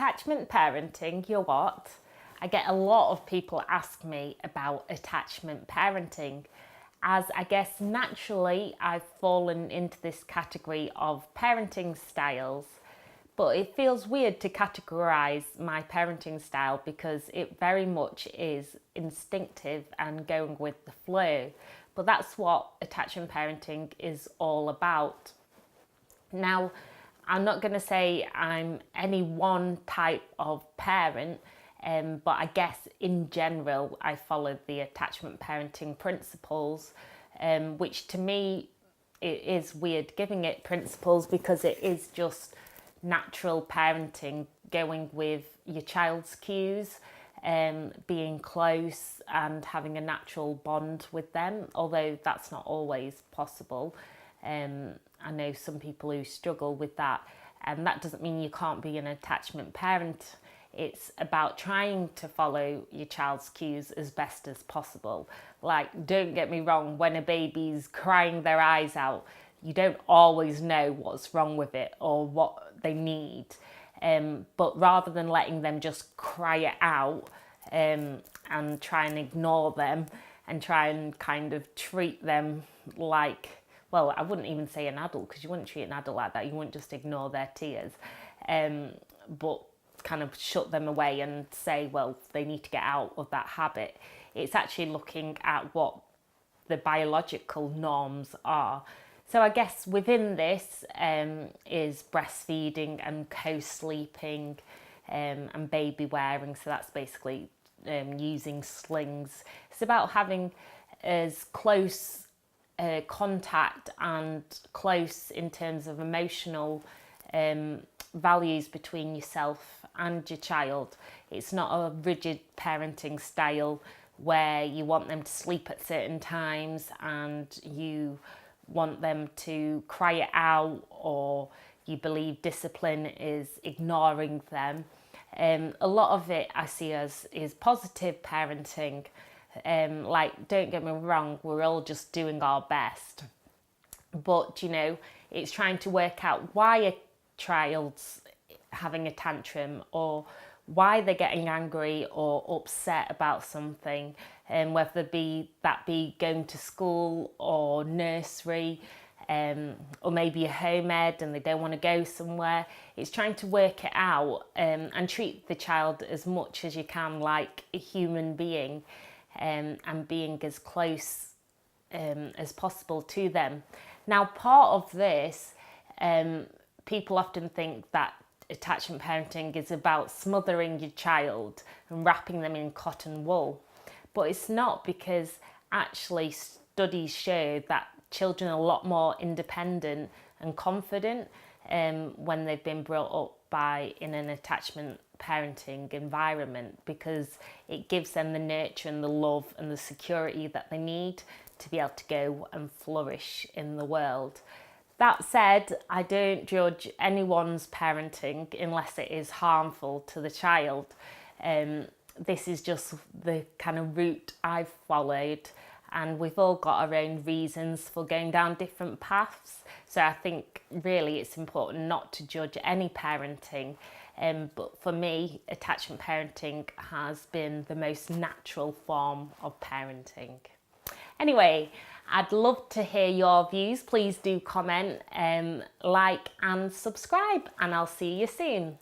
attachment parenting, you're what? I get a lot of people ask me about attachment parenting, as I guess naturally I've fallen into this category of parenting styles, but it feels weird to categorise my parenting style because it very much is instinctive and going with the flow. But that's what attachment parenting is all about. Now, I'm not going to say I'm any one type of parent, but I guess in general I follow the attachment parenting principles, which to me it is weird giving it principles because it is just natural parenting, going with your child's cues, being close and having a natural bond with them, although that's not always possible. I know some people who struggle with that, and that doesn't mean you can't be an attachment parent. It's about trying to follow your child's cues as best as possible. Like, don't get me wrong, when a baby's crying their eyes out, you don't always know what's wrong with it or what they need. But rather than letting them just cry it out and try and ignore them and try and kind of treat them like, well, I wouldn't even say an adult, because you wouldn't treat an adult like that. You wouldn't just ignore their tears, but kind of shut them away and say, well, they need to get out of that habit. It's actually looking at what the biological norms are. So I guess within this is breastfeeding and co-sleeping and baby wearing. So that's basically using slings. It's about having as close contact and close in terms of emotional values between yourself and your child. It's not a rigid parenting style where you want them to sleep at certain times and you want them to cry it out, or you believe discipline is ignoring them. A lot of it I see as is positive parenting. Like, don't get me wrong, we're all just doing our best, but you know, it's trying to work out why a child's having a tantrum or why they're getting angry or upset about something, and whether that be going to school or nursery, or maybe a home ed and they don't want to go somewhere. It's trying to work it out and treat the child as much as you can like a human being, and being as close as possible to them. Now, part of this, people often think that attachment parenting is about smothering your child and wrapping them in cotton wool. But it's not, because actually studies show that children are a lot more independent and confident when they've been brought up in an attachment parenting environment, because it gives them the nurture and the love and the security that they need to be able to go and flourish in the world. That said, I don't judge anyone's parenting unless it is harmful to the child. This is just the kind of route I've followed, and we've all got our own reasons for going down different paths. So I think really it's important not to judge any parenting. But for me, attachment parenting has been the most natural form of parenting. Anyway, I'd love to hear your views. Please do comment, like and subscribe, and I'll see you soon.